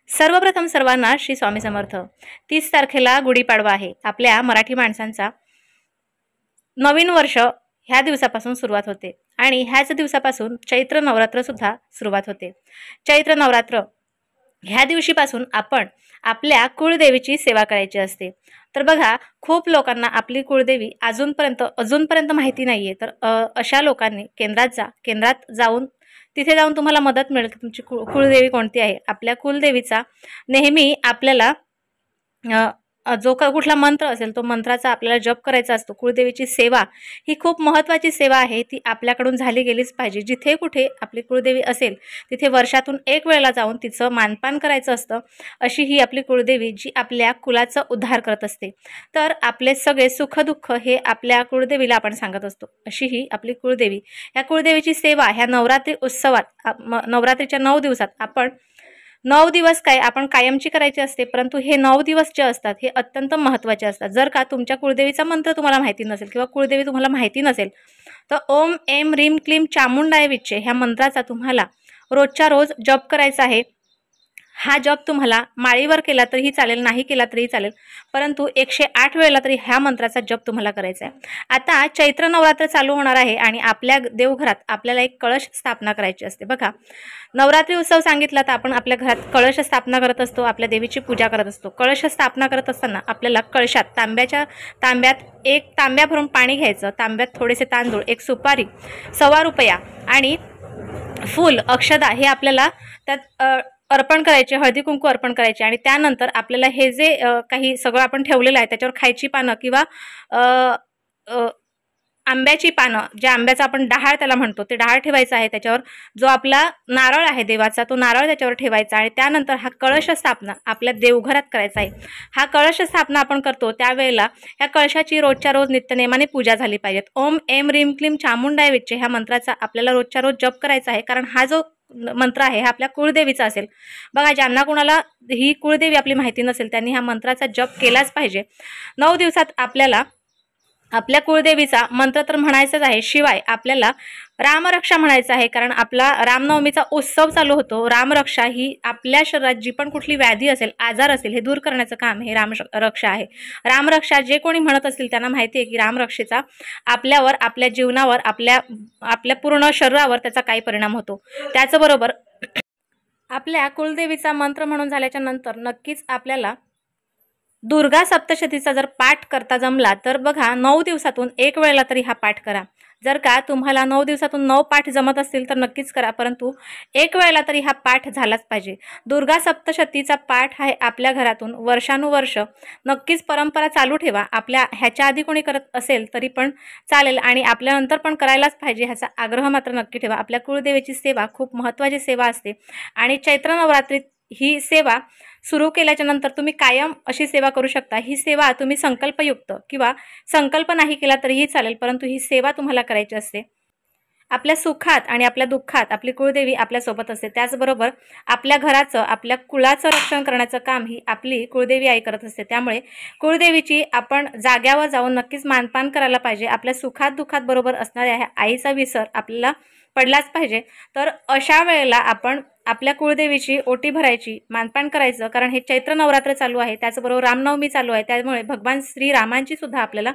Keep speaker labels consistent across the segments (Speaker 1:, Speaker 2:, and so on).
Speaker 1: सर्वप्रथम सर्वांना श्री स्वामी समर्थ। 30 तारखेला गुढीपाडवा आहे। आपल्या मराठी माणसांचा नवीन वर्ष ह्या दिवसापासून सुरुवात होते आणि ह्याच दिवसापासून चैत्र नवरात्र सुद्धा सुरुवात होते। चैत्र नवरात्र ह्या दिवशीपासून आपण आपल्या कुळदेवीची सेवा करायची असते। तर बघा, खूप लोकांना आपली कुळदेवी अजूनपर्यंत माहिती नाहीये। तर अशा लोकांनी केंद्रात जाऊन तिथे जाऊन तुम्हाला मदत मिळेल की तुमची कुळदेवी कोणती आहे। आपल्या कुलदेवीचा नेहमी आपल्याला जो कुठला मंत्र असेल तो मंत्राचा आपल्याला जप करायचा असतो। कुळदेवीची सेवा ही खूप महत्त्वाची सेवा आहे, ती आपल्याकडून झाली गेलीच पाहिजे। जिथे कुठे आपली कुळदेवी असेल तिथे वर्षातून एक वेळेला जाऊन तिचं मानपान करायचं असतं। अशी ही आपली कुळदेवी जी आपल्या कुलाचा उद्धार करत असते। तर आपले सगळे सुखदुःख हे आपल्या कुळदेवीला आपण सांगत असतो। अशी ही आपली कुळदेवी, या कुळदेवीची सेवा ह्या नवरात्री उत्सवात नवरात्रीच्या 9 दिवसात आपण 9 दिवस आपण कायमची करायची असते, परंतु हे 9 दिवस जे असतात हे अत्यंत महत्त्वाचे असतात। जर का तुमच्या कुळदेवीचा मंत्र तुम्हाला माहिती नसेल किंवा कुळदेवी तुम्हाला माहिती नसेल तर ओम ऐं ह्रीं क्लीं चामुंडाय विच्चे ह्या मंत्राचा तुम्हाला रोजच्या रोज जप करायचा आहे। हा जप तुम्हाला माळीवर केला तरीही चालेल, नाही केला तरीही चालेल, परंतु 108 वेळेला तरी ह्या मंत्राचा जप तुम्हाला करायचा आहे। आता चैत्र नवरात्र चालू होणार आहे आणि आपल्या देवघरात आपल्याला एक कळश स्थापना करायची असते। बघा, नवरात्री उत्सव सांगितला तर आपण आपल्या घरात कळश स्थापना करत असतो, आपल्या देवीची पूजा करत असतो। कळश स्थापना करत असताना आपल्याला कळशात तांब्यात एक तांब्या भरून पाणी घ्यायचं, तांब्यात थोडेसे तांदूळ, एक सुपारी, ₹1.25 आणि फूल अक्षदा हे आपल्याला त्यात अर्पण करायचे, हळदी कुंकू अर्पण करायचे आणि त्यानंतर आपल्याला हे जे काही सगळं आपण ठेवलेलं आहे त्याच्यावर खायची पानं किंवा आंब्याची पानं, ज्या आंब्याचा आपण डहाळ त्याला म्हणतो ते डहाळ ठेवायचं आहे। त्याच्यावर जो आपला नारळ आहे देवाचा तो नारळ त्याच्यावर ठेवायचा आणि त्यानंतर हा कळश स्थापना आपल्या देवघरात करायचा आहे। हा कळश स्थापना आपण करतो त्यावेळेला ह्या कळशाची रोजच्या रोज नित्यनेमाने पूजा झाली पाहिजे। ओम ऐं ह्रीं क्लीं चामुंडाय विच्चे ह्या मंत्राचा आपल्याला रोजच्या रोज जप करायचा आहे, कारण हा जो मंत्र आहे हा आपल्या कुळदेवीचा असेल। बघा, ज्यांना कोणाला ही कुळदेवी आपली माहिती नसेल त्यांनी ह्या मंत्राचा जप केलाच पाहिजे। 9 दिवसात आपल्याला आपल्या कुळदेवीचा मंत्र तर म्हणायचाच आहे, शिवाय आपल्याला रामरक्षा म्हणायचं आहे, कारण आपला रामनवमीचा उत्सव चालू होतो। रामरक्षा ही आपल्या शरीरात जी पण कुठली व्याधी असेल, आजार असेल, हे दूर करण्याचं काम हे रामरक्षा आहे। रामरक्षा जे कोणी म्हणत असतील त्यांना माहिती आहे की रामरक्षेचा आपल्यावर, आपल्या जीवनावर, आपल्या पूर्ण शरीरावर त्याचा काही परिणाम होतो। त्याचबरोबर आपल्या कुलदेवीचा मंत्र म्हणून झाल्याच्या नंतर नक्कीच आपल्याला दुर्गा सप्तशतीचा जर पाठ करता जमला तर बघा 9 दिवसातून एक वेळेला तरी हा पाठ करा। जर का तुम्हाला 9 दिवसातून 9 पाठ जमत असतील तर नक्कीच करा, परंतु एक वेळेला तरी हा पाठ झालाच पाहिजे। दुर्गा सप्तशतीचा पाठ आहे आपल्या घरातून वर्षानुवर्ष नक्कीच परंपरा चालू ठेवा। आपल्या ह्याच्या आधी कोणी करत असेल तरी पण चालेल आणि आपल्यानंतर पण करायलाच पाहिजे ह्याचा आग्रह मात्र नक्की ठेवा। आपल्या कुळदेवीची सेवा खूप महत्त्वाची सेवा असते आणि चैत्र नवरात्रीत ही सेवा सुरू केल्याच्या नंतर तुम्ही कायम अशी सेवा करू शकता। ही सेवा तुम्ही संकल्पयुक्त किंवा संकल्प नाही केला तरीही चालेल, परंतु ही सेवा तुम्हाला करायची असते। आपल्या सुखात आणि आपल्या दुःखात आपली कुळदेवी आपल्यासोबत असते। त्याचबरोबर आपल्या घराचं, आपल्या कुळाचं रक्षण करण्याचं काम ही आपली कुळदेवी आई करत असते। त्यामुळे कुळदेवीची आपण जाग्यावर जाऊन नक्कीच मानपान करायला पाहिजे। आपल्या सुखात दुःखात बरोबर असणाऱ्या ह्या आईचा विसर आपल्याला पडलाच पाहिजे। तर अशा वेळेला आपण आपल्या कुळदेवीची ओटी भरायची, मानपान करायचं, कारण हे चैत्र नवरात्र चालू आहे, त्याचबरोबर रामनवमी चालू आहे, त्यामुळे भगवान श्रीरामांची सुद्धा आपल्याला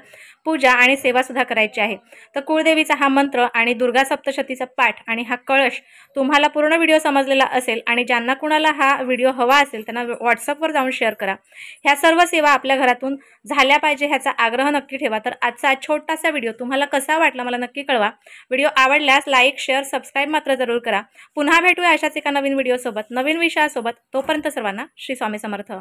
Speaker 1: पूजा आणि सेवा सुद्धा करायची आहे। तर कुळदेवीचा हा मंत्र आणि दुर्गा सप्तशतीचा पाठ आणि हा कळश तुम्हाला पूर्ण व्हिडिओ समजलेला असेल आणि ज्यांना कुणाला हा व्हिडिओ हवा असेल त्यांना व्हॉट्सअपवर जाऊन शेअर करा। ह्या सर्व सेवा आपल्या घरातून झाल्या पाहिजे ह्याचा आग्रह नक्की ठेवा। तर आजचा छोटासा व्हिडिओ तुम्हाला कसा वाटला मला नक्की कळवा। व्हिडिओ आवडल्यास लाईक, शेअर, सबस्क्राईब मात्र जरूर करा। पुन्हा भेटूया अशाच एका नवीन व्हिडिओ सोबत, नवीन विषयासोबत। तोपर्यंत सर्वांना श्री स्वामी समर्थ।